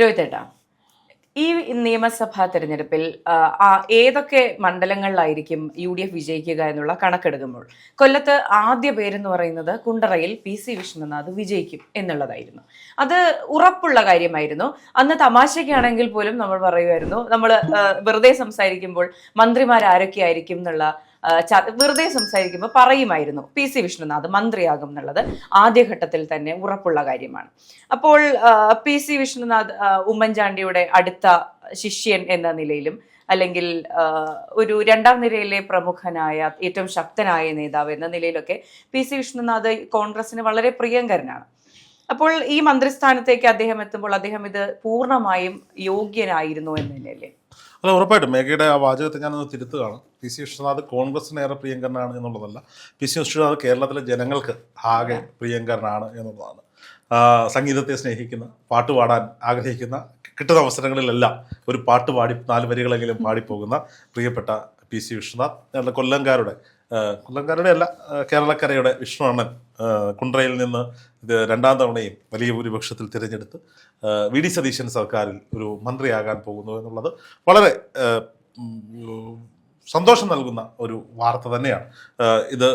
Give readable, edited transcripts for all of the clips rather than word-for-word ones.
രോഹിതേട്ടാ, ഈ നിയമസഭാ തെരഞ്ഞെടുപ്പിൽ ഏതൊക്കെ മണ്ഡലങ്ങളിലായിരിക്കും UDF വിജയിക്കുക എന്നുള്ള കണക്കെടുക്കുമ്പോൾ കൊല്ലത്ത് ആദ്യ പേരെന്ന് പറയുന്നത് കുണ്ടറയിൽ PC വിഷ്ണുനാഥ് വിജയിക്കും എന്നുള്ളതായിരുന്നു. അത് ഉറപ്പുള്ള കാര്യമായിരുന്നു. അന്ന് തമാശയ്ക്കാണെങ്കിൽ പോലും നമ്മൾ പറയുമായിരുന്നു, നമ്മൾ വെറുതെ സംസാരിക്കുമ്പോൾ മന്ത്രിമാർ ആരൊക്കെയായിരിക്കും എന്നുള്ള വെറുതെ സംസാരിക്കുമ്പോൾ പറയുമായിരുന്നു PC വിഷ്ണുനാഥ് മന്ത്രിയാകും എന്നുള്ളത് ആദ്യഘട്ടത്തിൽ തന്നെ ഉറപ്പുള്ള കാര്യമാണ്. അപ്പോൾ PC വിഷ്ണുനാഥ് ഉമ്മൻചാണ്ടിയുടെ അടുത്ത ശിഷ്യൻ എന്ന നിലയിലും അല്ലെങ്കിൽ ഒരു രണ്ടാം നിരയിലെ പ്രമുഖനായ ഏറ്റവും ശക്തനായ നേതാവ് എന്ന നിലയിലൊക്കെ PC വിഷ്ണുനാഥ് കോൺഗ്രസിന് വളരെ പ്രിയങ്കരനാണ്. അപ്പോൾ ഈ മന്ത്രിസ്ഥാനത്തേക്ക് അദ്ദേഹം എത്തുമ്പോൾ അദ്ദേഹം ഇത് പൂർണ്ണമായും യോഗ്യനായിരുന്നു എന്ന് തന്നെയല്ലേ? അല്ല, ഉറപ്പായിട്ടും മേഘയുടെ ആ വാചകത്തെ ഞാനൊന്ന് തിരുത്തുകയാണ്. PC വിശ്വനാഥ് കോൺഗ്രസിന് ഏറെ പ്രിയങ്കരനാണ് എന്നുള്ളതല്ല, PC വിശ്വനാഥ് കേരളത്തിലെ ജനങ്ങൾക്ക് ആകെ പ്രിയങ്കരനാണ് എന്നുള്ളതാണ്. സംഗീതത്തെ സ്നേഹിക്കുന്ന, പാട്ട് പാടാൻ ആഗ്രഹിക്കുന്ന, കിട്ടുന്ന അവസരങ്ങളിലെല്ലാം ഒരു പാട്ട് പാടി 4 വരികളെങ്കിലും പാടിപ്പോകുന്ന പ്രിയപ്പെട്ട PC വിശ്വനാഥ് ഞങ്ങളുടെ കൊല്ലംകാരുടെ അല്ല, കേരളക്കരയുടെ വിഷ്ണു അണ്ണൻ കുണ്ട്രയിൽ നിന്ന് ഇത് 2ാം തവണയും വലിയ ഭൂരിപക്ഷത്തിൽ തിരഞ്ഞെടുത്ത് VD സതീശൻ സർക്കാരിൽ ഒരു മന്ത്രിയാകാൻ പോകുന്നു എന്നുള്ളത് വളരെ സന്തോഷം നൽകുന്ന ഒരു വാർത്ത തന്നെയാണ്. ഇത്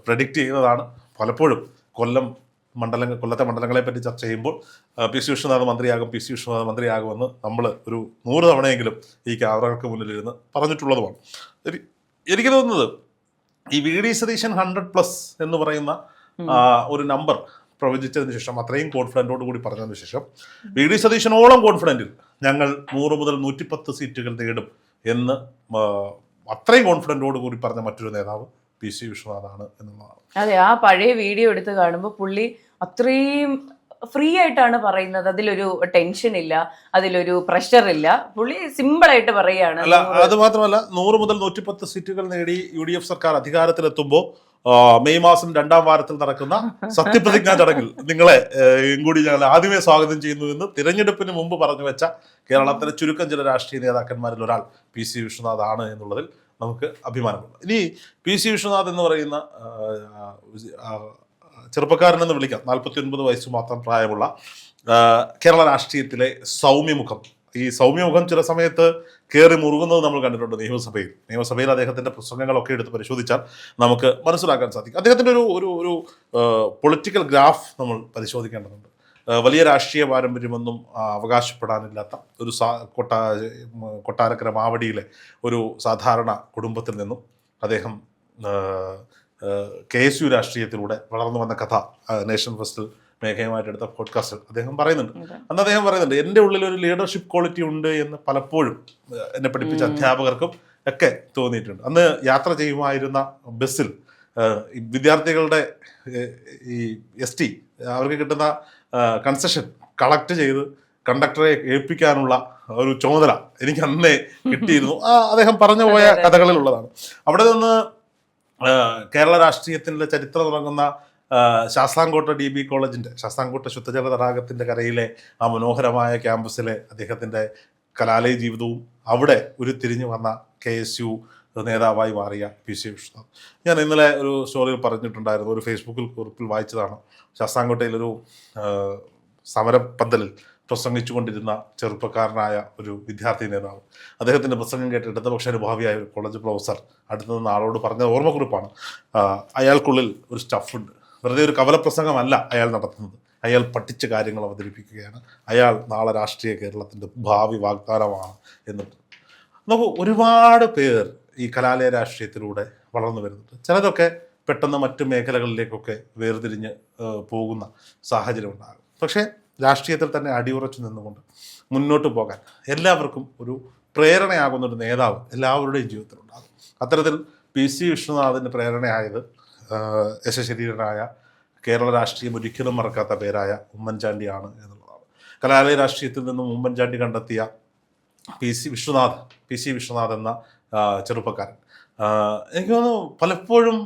പ്രഡിക്റ്റ് ചെയ്യുന്നതാണ്. പലപ്പോഴും കൊല്ലത്തെ മണ്ഡലങ്ങളെ പറ്റി ചർച്ച ചെയ്യുമ്പോൾ PC വിശ്വനാഥ് മന്ത്രിയാകുമെന്ന് നമ്മൾ ഒരു 100 തവണയെങ്കിലും ഈ ക്യാമറകൾക്ക് മുന്നിലിരുന്ന് പറഞ്ഞിട്ടുള്ളതുമാണ്. എനിക്ക് തോന്നുന്നത് ഈ VD സതീശൻ 100+ എന്ന് പറയുന്ന ഒരു നമ്പർ പ്രവചിച്ചതിന് ശേഷം, അത്രയും കോൺഫിഡൻറ്റോട് കൂടി പറഞ്ഞതിന് ശേഷം, VD സതീശനോളം കോൺഫിഡൻറ്റിൽ ഞങ്ങൾ 100 മുതൽ 110 സീറ്റുകൾ നേടും എന്ന് അത്രയും കോൺഫിഡൻറ്റോട് കൂടി പറഞ്ഞ മറ്റൊരു നേതാവ് PC വിശ്വനാഥാണ് എന്നുള്ളതാണ്. അതെ, ആ പഴയ വീഡിയോ എടുത്ത് കാണുമ്പോൾ പുള്ളി അത്രയും ഫ്രീ ആയിട്ടാണ് പറയുന്നത്. അതിലൊരു ടെൻഷൻ ഇല്ല, അതിലൊരു പ്രഷർ ഇല്ല. പുള്ളി സിമ്പിൾ ആയിട്ട് പറയുകയാണ്. അല്ല, അത് മാത്രമല്ല, 100 മുതൽ 110 സീറ്റുകൾ നേടി UDF സർക്കാർ അധികാരത്തിലെത്തുമ്പോൾ മെയ് മാസം 2ാം വാരത്തിൽ നടക്കുന്ന സത്യപ്രതിജ്ഞാ ചടങ്ങിൽ നിങ്ങളെ കൂടി ഞങ്ങൾ ആദ്യമേ സ്വാഗതം ചെയ്യുന്നു എന്ന് തിരഞ്ഞെടുപ്പിന് മുമ്പ് പറഞ്ഞു വെച്ച കേരളത്തിലെ ചുരുക്കം ചില രാഷ്ട്രീയ നേതാക്കന്മാരിൽ ഒരാൾ PC വിശ്വനാഥ് ആണ് എന്നുള്ളതിൽ നമുക്ക് അഭിമാനമുണ്ട്. ഇനി PC വിശ്വനാഥ് എന്ന് പറയുന്ന ചെറുപ്പക്കാരനെന്ന് വിളിക്കാം, 49 വയസ്സ് മാത്രം പ്രായമുള്ള കേരള രാഷ്ട്രീയത്തിലെ സൗമ്യമുഖം. ഈ സൗമ്യമുഖം ചില സമയത്ത് കയറി മുറുകുന്നത് നമ്മൾ കണ്ടിട്ടുണ്ട് നിയമസഭയിൽ അദ്ദേഹത്തിൻ്റെ പ്രസംഗങ്ങളൊക്കെ എടുത്ത് പരിശോധിച്ചാൽ നമുക്ക് മനസ്സിലാക്കാൻ സാധിക്കും. അദ്ദേഹത്തിൻ്റെ ഒരു പൊളിറ്റിക്കൽ ഗ്രാഫ് നമ്മൾ പരിശോധിക്കേണ്ടതുണ്ട്. വലിയ രാഷ്ട്രീയ പാരമ്പര്യമൊന്നും അവകാശപ്പെടാനില്ലാത്ത ഒരു കൊട്ടാരക്കര മാവടിയിലെ ഒരു സാധാരണ കുടുംബത്തിൽ നിന്നും അദ്ദേഹം KSU രാഷ്ട്രീയത്തിലൂടെ വളർന്നു വന്ന കഥ നേഷൻ ഫസ്റ്റിൽ മേഘയുമായിട്ട് എടുത്ത പോഡ്കാസ്റ്റിൽ അദ്ദേഹം പറയുന്നുണ്ട്, എൻ്റെ ഉള്ളിൽ ഒരു ലീഡർഷിപ്പ് ക്വാളിറ്റി ഉണ്ട് എന്ന് പലപ്പോഴും എന്നെ പഠിപ്പിച്ച അധ്യാപകർക്കും ഒക്കെ തോന്നിയിട്ടുണ്ട്. അന്ന് യാത്ര ചെയ്യുമായിരുന്ന ബസ്സിൽ വിദ്യാർത്ഥികളുടെ ഈ ST അവർക്ക് കിട്ടുന്ന കൺസെഷൻ കളക്ട് ചെയ്ത് കണ്ടക്ടറെ ഏൽപ്പിക്കാനുള്ള ഒരു ചുമതല എനിക്ക് അന്നേ കിട്ടിയിരുന്നു. അദ്ദേഹം പറഞ്ഞു പോയ കഥകളിലുള്ളതാണ്. അവിടെ നിന്ന് കേരള രാഷ്ട്രീയത്തിൻ്റെ ചരിത്രം തുടങ്ങുന്ന ശാസ്താംകോട്ട DB കോളേജിൻ്റെ ശാസ്താംകോട്ട ശുദ്ധജല തടാകത്തിൻ്റെ കരയിലെ ആ മനോഹരമായ ക്യാമ്പസിലെ അദ്ദേഹത്തിൻ്റെ കലാലയ ജീവിതവും അവിടെ ഉരുത്തിരിഞ്ഞു വന്ന KSU നേതാവായി മാറിയ PC വിശ്വനാഥ്. ഞാൻ ഇന്നലെ ഒരു സ്റ്റോറിയിൽ പറഞ്ഞിട്ടുണ്ടായിരുന്നു, ഒരു ഫേസ്ബുക്കിൽ കുറിപ്പിൽ വായിച്ചതാണ്. ശാസ്താംകോട്ടയിലൊരു സമരപ്പന്തലിൽ പ്രസംഗിച്ചുകൊണ്ടിരുന്ന ചെറുപ്പക്കാരനായ ഒരു വിദ്യാർത്ഥി നേതാവ്, അദ്ദേഹത്തിൻ്റെ പ്രസംഗം കേട്ട് ഇടതുപക്ഷ അനുഭാവിയായ ഒരു കോളേജ് പ്രൊഫസർ അടുത്ത് നിന്ന് ആളോട് പറഞ്ഞ ഓർമ്മക്കുറിപ്പാണ്. അയാൾക്കുള്ളിൽ ഒരു സ്റ്റഫുണ്ട്. വെറുതെ ഒരു കവലപ്രസംഗമല്ല അയാൾ നടത്തുന്നത്, അയാൾ പഠിച്ച കാര്യങ്ങൾ അവതരിപ്പിക്കുകയാണ്. അയാൾ നാളെ രാഷ്ട്രീയ കേരളത്തിൻ്റെ ഭാവി വാഗ്ദാനമാണ് എന്നിട്ട് നമുക്ക് ഒരുപാട് പേർ ഈ കലാലയ രാഷ്ട്രീയത്തിലൂടെ വളർന്നു വരുന്നുണ്ട്. ചിലതൊക്കെ പെട്ടെന്ന് മറ്റു മേഖലകളിലേക്കൊക്കെ വേർതിരിഞ്ഞ് പോകുന്ന സാഹചര്യം ഉണ്ടാകും. പക്ഷേ രാഷ്ട്രീയത്തിൽ തന്നെ അടിയുറച്ചു നിന്നുകൊണ്ട് മുന്നോട്ട് പോകാൻ എല്ലാവർക്കും ഒരു പ്രേരണയാകുന്നൊരു നേതാവ് എല്ലാവരുടെയും ജീവിതത്തിലുണ്ടാകും. അത്തരത്തിൽ PC വിശ്വനാഥിന് പ്രേരണയായത് യശശരീരനായ കേരള രാഷ്ട്രീയം ഒരിക്കലും മറക്കാത്ത പേരായ ഉമ്മൻചാണ്ടിയാണ് എന്നുള്ളതാണ്. കലാലയ രാഷ്ട്രീയത്തിൽ നിന്നും ഉമ്മൻചാണ്ടി കണ്ടെത്തിയ PC വിശ്വനാഥ് എന്ന ചെറുപ്പക്കാരൻ എനിക്ക് തോന്നുന്നു പലപ്പോഴും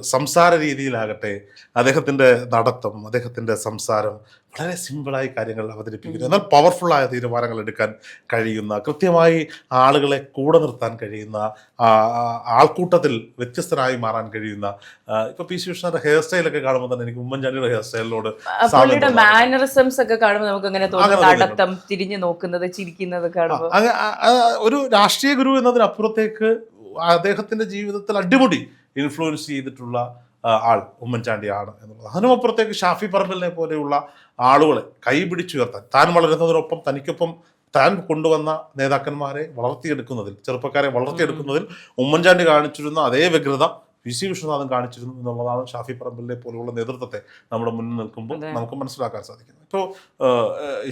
സംസാര രീതിയിലാകട്ടെ, അദ്ദേഹത്തിൻ്റെ നടത്തം, അദ്ദേഹത്തിൻ്റെ സംസാരം വളരെ സിമ്പിളായി കാര്യങ്ങൾ അവതരിപ്പിക്കുന്നു, എന്നാൽ പവർഫുള്ളായ തീരുമാനങ്ങൾ എടുക്കാൻ കഴിയുന്ന, കൃത്യമായി ആളുകളെ കൂടെ നിർത്താൻ കഴിയുന്ന, ആൾക്കൂട്ടത്തിൽ വ്യത്യസ്തനായി മാറാൻ കഴിയുന്ന. ഇപ്പൊ പി സി വിഷ്ണുവിന്റെ ഹെയർ സ്റ്റൈലൊക്കെ കാണുമ്പോൾ തന്നെ എനിക്ക് ഉമ്മൻചാണ്ടിയുടെ ഹെയർ സ്റ്റൈലിനോട് മാനറിസംസ് ഒക്കെ കാണുമ്പോൾ നമുക്ക് അങ്ങനെ തോന്നുന്നു, നടത്തം, തിരിഞ്ഞു നോക്കുന്നത്, ചിരിക്കുന്നത് കാണുമ്പോൾ. ഒരു രാഷ്ട്രീയ ഗുരു എന്നതിനപ്പുറത്തേക്ക് അദ്ദേഹത്തിന്റെ ജീവിതത്തിൽ അടിമുടി ഇൻഫ്ലുവൻസ് ചെയ്തിട്ടുള്ള ആൾ ഉമ്മൻചാണ്ടിയാണ് എന്നുള്ളത്. അതിനുമപ്പുറത്തേക്ക് ഷാഫി പറമ്പലിനെ പോലെയുള്ള ആളുകളെ കൈപിടിച്ചുയർത്താൻ, താൻ വളരുന്നതിനൊപ്പം തനിക്കൊപ്പം താൻ കൊണ്ടുവന്ന നേതാക്കന്മാരെ വളർത്തിയെടുക്കുന്നതിൽ, ചെറുപ്പക്കാരെ വളർത്തിയെടുക്കുന്നതിൽ ഉമ്മൻചാണ്ടി കാണിച്ചിരുന്ന അതേ വ്യഗ്രത പി സി വിശ്വനാഥൻ കാണിച്ചിരുന്നു എന്നുള്ളതാണ് ഷാഫി പറമ്പലിനെ പോലെയുള്ള നേതൃത്വത്തെ നമ്മുടെ മുന്നിൽ നിൽക്കുമ്പോൾ നമുക്ക് മനസ്സിലാക്കാൻ സാധിക്കുന്നത്. ഇപ്പോൾ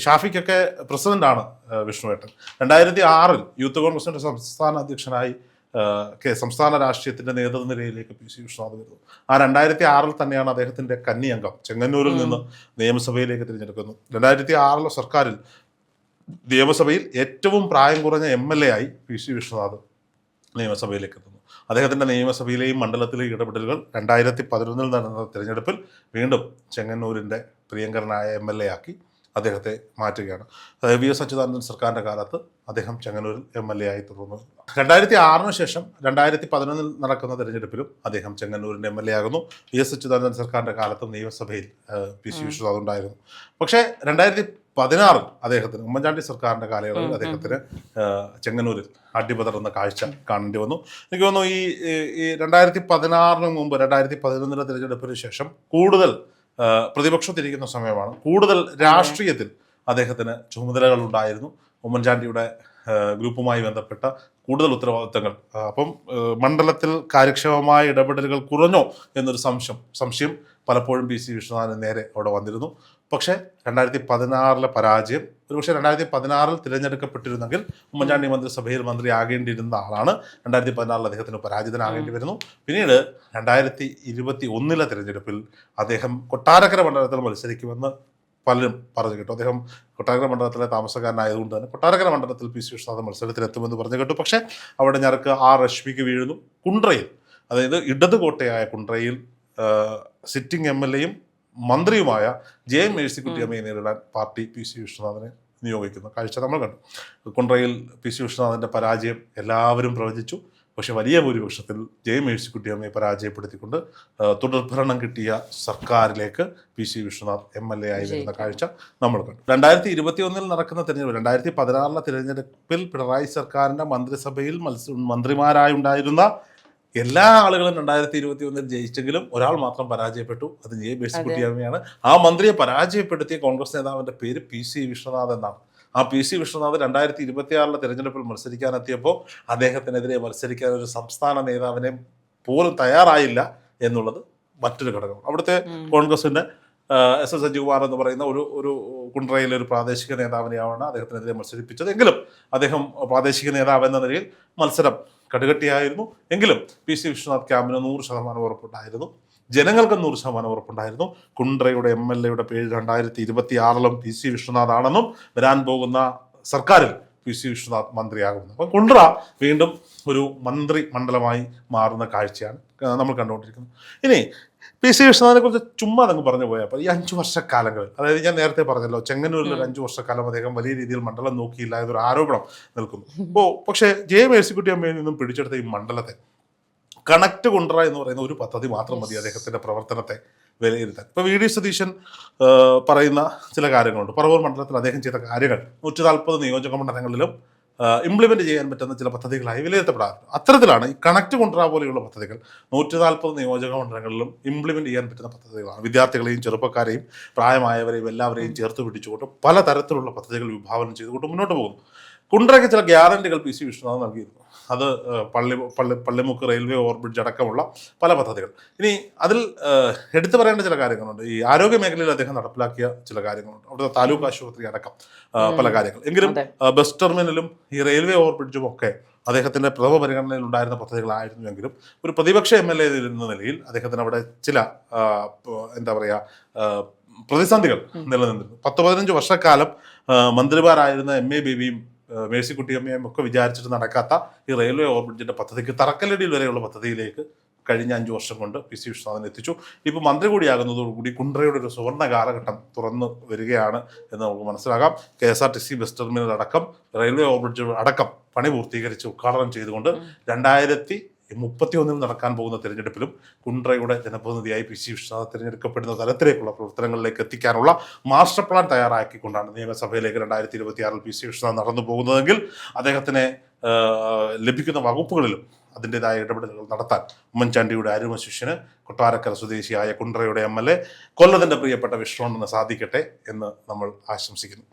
ഷാഫിക്കൊക്കെ പ്രസിഡന്റാണ് വിഷ്ണുവേട്ടൻ. 2006 യൂത്ത് കോൺഗ്രസിന്റെ സംസ്ഥാന അധ്യക്ഷനായി സംസ്ഥാന രാഷ്ട്രീയത്തിന്റെ നേതൃനിരയിലേക്ക് പി സി വിശ്വനാഥ് വരുന്നു. ആ 2006 തന്നെയാണ് അദ്ദേഹത്തിന്റെ കന്നി അംഗം ചെങ്ങന്നൂരിൽ നിന്ന് നിയമസഭയിലേക്ക് തിരഞ്ഞെടുക്കുന്നു. 2006 സർക്കാരിൽ നിയമസഭയിൽ ഏറ്റവും പ്രായം കുറഞ്ഞ MLA ആയി പി സി വിശ്വനാഥ് നിയമസഭയിലേക്ക് എത്തുന്നു. അദ്ദേഹത്തിന്റെ നിയമസഭയിലെയും മണ്ഡലത്തിലെയും ഇടപെടലുകൾ 2011 നടന്ന തിരഞ്ഞെടുപ്പിൽ വീണ്ടും ചെങ്ങന്നൂരിന്റെ പ്രിയങ്കരനായ MLA ആക്കി അദ്ദേഹത്തെ മാറ്റുകയാണ്. VS അച്യുതാനന്ദൻ സർക്കാരിൻ്റെ കാലത്ത് അദ്ദേഹം ചെങ്ങന്നൂരിൽ MLA ആയി തുടർന്നു. 2006 ശേഷം 2011 നടക്കുന്ന തിരഞ്ഞെടുപ്പിലും അദ്ദേഹം ചെങ്ങന്നൂരിൻ്റെ MLA ആകുന്നു. VS അച്യുതാനന്ദൻ സർക്കാരിൻ്റെ കാലത്തും നിയമസഭയിൽ പി സി വിശ്വനാഥ് ഉണ്ടായിരുന്നു. പക്ഷേ 2016 അദ്ദേഹത്തിന്, ഉമ്മൻചാണ്ടി സർക്കാരിൻ്റെ കാലയളവിൽ അദ്ദേഹത്തിന് ചെങ്ങന്നൂരിൽ അടിപതറുന്ന കാഴ്ച കാണേണ്ടി വന്നു. എനിക്ക് തോന്നുന്നു ഈ 2016 മുമ്പ് 2011 തിരഞ്ഞെടുപ്പിന് ശേഷം കൂടുതൽ പ്രതിപക്ഷത്തിരിക്കുന്ന സമയമാണ്. കൂടുതൽ രാഷ്ട്രീയത്തിൽ അദ്ദേഹത്തിന് ചുമതലകൾ ഉണ്ടായിരുന്നു. ഉമ്മൻചാണ്ടിയുടെ ഗ്രൂപ്പുമായി ബന്ധപ്പെട്ട കൂടുതൽ ഉത്തരവാദിത്തങ്ങൾ. അപ്പം മണ്ഡലത്തിൽ കാര്യക്ഷമമായ ഇടപെടലുകൾ കുറഞ്ഞോ എന്നൊരു സംശയം പലപ്പോഴും പി സി വിശ്വനാഥന് നേരെ അവിടെ വന്നിരുന്നു. പക്ഷേ 2016 പരാജയം, ഒരുപക്ഷെ 2016 തിരഞ്ഞെടുക്കപ്പെട്ടിരുന്നെങ്കിൽ ഉമ്മൻചാണ്ടി മന്ത്രിസഭയിൽ മന്ത്രിയാകേണ്ടിയിരുന്ന ആളാണ്. 2016 അദ്ദേഹത്തിന് പരാജിതനാകേണ്ടി വരുന്നു. പിന്നീട് 2021 തിരഞ്ഞെടുപ്പിൽ അദ്ദേഹം കൊട്ടാരക്കര മണ്ഡലത്തിൽ മത്സരിക്കുമെന്ന് പലരും പറഞ്ഞു കേട്ടു. അദ്ദേഹം കൊട്ടാരക്കര മണ്ഡലത്തിലെ താമസക്കാരനായതുകൊണ്ട് തന്നെ കൊട്ടാരക്കര മണ്ഡലത്തിൽ പി സി വിശ്വനാഥ് മത്സരത്തിലെത്തുമെന്ന് പറഞ്ഞു കേട്ടു. പക്ഷേ അവിടെ ഞങ്ങൾക്ക് രശ്മിക്ക് വീഴുന്നു. കുണ്ട്രയിൽ, അതായത് ഇടത് കോട്ടയായ കുണ്ട്രയിൽ സിറ്റിംഗ് MLA യും മന്ത്രിയുമായ JM മേഴ്സിക്കുട്ടിയമ്മയെ നേരിടാൻ പാർട്ടി പി സി വിശ്വനാഥനെ നിയോഗിക്കുന്ന കാഴ്ച നമ്മൾ കണ്ടു. കുണ്ട്രയിൽ പി സി വിശ്വനാഥൻ്റെ പരാജയം എല്ലാവരും പ്രവചിച്ചു. പക്ഷെ വലിയ ഭൂരിപക്ഷത്തിൽ JM മേഴ്സിക്കുട്ടിയമ്മയെ പരാജയപ്പെടുത്തിക്കൊണ്ട് തുടർഭരണം കിട്ടിയ സർക്കാരിലേക്ക് പി സി വിശ്വനാഥ് MLA ആയി വരുന്ന കാഴ്ച നമ്മൾ കണ്ടു. 2021 നടക്കുന്ന തിരഞ്ഞെടുപ്പ്, 2016 തിരഞ്ഞെടുപ്പിൽ പിണറായി സർക്കാരിൻ്റെ മന്ത്രിസഭയിൽ മന്ത്രിമാരായി ഉണ്ടായിരുന്ന എല്ലാ ആളുകളും 2021 ജയിച്ചെങ്കിലും ഒരാൾ മാത്രം പരാജയപ്പെട്ടു. അത് JM മേഴ്സിക്കുട്ടിയമ്മയാണ്. ആ മന്ത്രിയെ പരാജയപ്പെടുത്തിയ കോൺഗ്രസ് നേതാവിന്റെ പേര് പി സി വിശ്വനാഥ് എന്നാണ്. ആ പി സി വിശ്വനാഥ് 2026 തിരഞ്ഞെടുപ്പിൽ മത്സരിക്കാനെത്തിയപ്പോൾ അദ്ദേഹത്തിനെതിരെ മത്സരിക്കാൻ ഒരു സംസ്ഥാന നേതാവിനെ പോലും തയ്യാറായില്ല എന്നുള്ളത് മറ്റൊരു ഘടകം. അവിടുത്തെ കോൺഗ്രസിന്റെ SS സജികുമാർ എന്ന് പറയുന്ന ഒരു കുണ്ട്രയിലെ ഒരു പ്രാദേശിക നേതാവിനെയാണ് അദ്ദേഹത്തിനെതിരെ മത്സരിപ്പിച്ചത്. എങ്കിലും അദ്ദേഹം പ്രാദേശിക നേതാവ് എന്ന നിലയിൽ മത്സരം കടുകട്ടിയായിരുന്നു. എങ്കിലും പി സി വിശ്വനാഥ് ക്യാമ്പിന് 100% ഉറപ്പുണ്ടായിരുന്നു. ജനങ്ങൾക്ക് 100% ഉറപ്പുണ്ടായിരുന്നു. കുണ്ട്രയുടെ MLA പേര് 2026 പി സി വിശ്വനാഥ് ആണെന്നും വരാൻ പോകുന്ന സർക്കാരിൽ പി സി വിശ്വനാഥ് മന്ത്രിയാകുമെന്നും. അപ്പം കുണ്ട്ര വീണ്ടും ഒരു മന്ത്രി മണ്ഡലമായി മാറുന്ന കാഴ്ചയാണ് നമ്മൾ കണ്ടുകൊണ്ടിരിക്കുന്നത്. ഇനി പി സി വിശ്വനാഥിനെ കുറിച്ച് ചുമ്മാ അങ്ങ് പറഞ്ഞു പോയാൽ ഈ 5 വർഷക്കാലങ്ങളിൽ, അതായത് ഞാൻ നേരത്തെ പറഞ്ഞല്ലോ, ചെങ്ങന്നൂരിൽ ഒരു 5 വർഷക്കാലം അദ്ദേഹം വലിയ രീതിയിൽ മണ്ഡലം നോക്കിയില്ല എന്നൊരു ആരോപണം നിൽക്കുന്നു. പക്ഷേ JM മേഴ്സിക്കുട്ടിയമ്മയിൽ നിന്നും പിടിച്ചെടുത്ത ഈ മണ്ഡലത്തെ കണക്ട് കുണ്ട്ര എന്ന് പറയുന്ന ഒരു പദ്ധതി മാത്രം മതി അദ്ദേഹത്തിന്റെ പ്രവർത്തനത്തെ വിലയിരുത്താൻ. ഇപ്പൊ VD സതീശൻ പറയുന്ന ചില കാര്യങ്ങളുണ്ട്. പറവൂർ മണ്ഡലത്തിൽ അദ്ദേഹം ചെയ്ത കാര്യങ്ങൾ 140 നിയോജക മണ്ഡലങ്ങളിലും ഇംപ്ലിമെന്റ് ചെയ്യാൻ പറ്റുന്ന ചില പദ്ധതികളായി വിലയിരുത്തപ്പെടാറുണ്ട്. അത്തരത്തിലാണ് ഈ കണക്ട് കുണ്ട്ര പോലെയുള്ള പദ്ധതികൾ 140 നിയോജക മണ്ഡലങ്ങളിലും ഇംപ്ലിമെന്റ് ചെയ്യാൻ പറ്റുന്ന പദ്ധതികളാണ്. വിദ്യാർത്ഥികളെയും ചെറുപ്പക്കാരെയും പ്രായമായവരെയും എല്ലാവരെയും ചേർത്ത് പിടിച്ചുകൊണ്ടും പലതരത്തിലുള്ള പദ്ധതികൾ വിഭാവനം ചെയ്തുകൊണ്ടും മുന്നോട്ട് പോകുന്നു. കുണ്ട്രയ്ക്ക് ചില ഗ്യാരണ്ടികൾ പി സി വിശ്വനാഥ് നൽകിയിരുന്നു. അത് പള്ളിമുക്ക് റെയിൽവേ ഓവർബ്രിഡ്ജ് അടക്കമുള്ള പല പദ്ധതികൾ. ഇനി അതിൽ എടുത്തു പറയേണ്ട ചില കാര്യങ്ങളുണ്ട്. ഈ ആരോഗ്യ മേഖലയിൽ അദ്ദേഹം നടപ്പിലാക്കിയ ചില കാര്യങ്ങളുണ്ട്. അവിടുത്തെ താലൂക്ക് ആശുപത്രി അടക്കം പല കാര്യങ്ങൾ. എങ്കിലും ബസ് ടെർമിനലും ഈ റെയിൽവേ ഓവർബ്രിഡ്ജും ഒക്കെ അദ്ദേഹത്തിന്റെ പ്രഥമ പരിഗണനയിൽ ഉണ്ടായിരുന്ന പദ്ധതികളായിരുന്നുവെങ്കിലും ഒരു പ്രതിപക്ഷ MLA എന്ന നിലയിൽ അദ്ദേഹത്തിന് അവിടെ ചില പ്രതിസന്ധികൾ നിലനിന്നിരുന്നു. 10-15 വർഷക്കാലം മന്ത്രിമാരായിരുന്ന MA ബേബിയും മേഴ്സിക്കുട്ടിയമ്മയും ഒക്കെ വിചാരിച്ചിട്ട് നടക്കാത്ത ഈ റെയിൽവേ ഓവർബ്രിഡ്ജിന്റെ പദ്ധതിക്ക് തറക്കല്ലടിയിൽ വരെയുള്ള പദ്ധതിയിലേക്ക് കഴിഞ്ഞ 5 വർഷം കൊണ്ട് പി സി വിശ്വനാഥൻ എത്തിച്ചു. ഇപ്പോൾ മന്ത്രി കൂടിയാകുന്നതോടുകൂടി കുണ്ട്രയുടെ ഒരു സുവർണ്ണ കാലഘട്ടം തുറന്നു വരികയാണ് എന്ന് നമുക്ക് മനസ്സിലാകാം. KSRTC ബസ് ടെർമിനൽ അടക്കം റെയിൽവേ ഓവർബ്രിഡ്ജ് അടക്കം പണി പൂർത്തീകരിച്ച് ഉദ്ഘാടനം ചെയ്തുകൊണ്ട് 2031 നടക്കാൻ പോകുന്ന തെരഞ്ഞെടുപ്പിലും കുണ്ട്രയുടെ ജനപ്രതിനിധിയായി പി സി വിശ്വനാഥൻ തിരഞ്ഞെടുക്കപ്പെടുന്ന തലത്തിലേക്കുള്ള പ്രവർത്തനങ്ങളിലേക്ക് എത്തിക്കാനുള്ള മാസ്റ്റർ പ്ലാൻ തയ്യാറാക്കിക്കൊണ്ടാണ് നിയമസഭയിലേക്ക് 2026 പി സി വിശ്വനാഥൻ നടന്നു പോകുന്നതെങ്കിൽ അദ്ദേഹത്തിന് ലഭിക്കുന്ന വകുപ്പുകളിലും അതിൻ്റെതായ ഇടപെടലുകൾ നടത്താൻ ഉമ്മൻചാണ്ടിയുടെ അരുമ ശിഷ്യന് കൊട്ടാരക്കര സ്വദേശിയായ കുണ്ട്രയുടെ MLA കൊല്ലത്തിന്റെ പ്രിയപ്പെട്ട വിഷ്ണുവിന് സാധിക്കട്ടെ എന്ന് നമ്മൾ ആശംസിക്കുന്നു.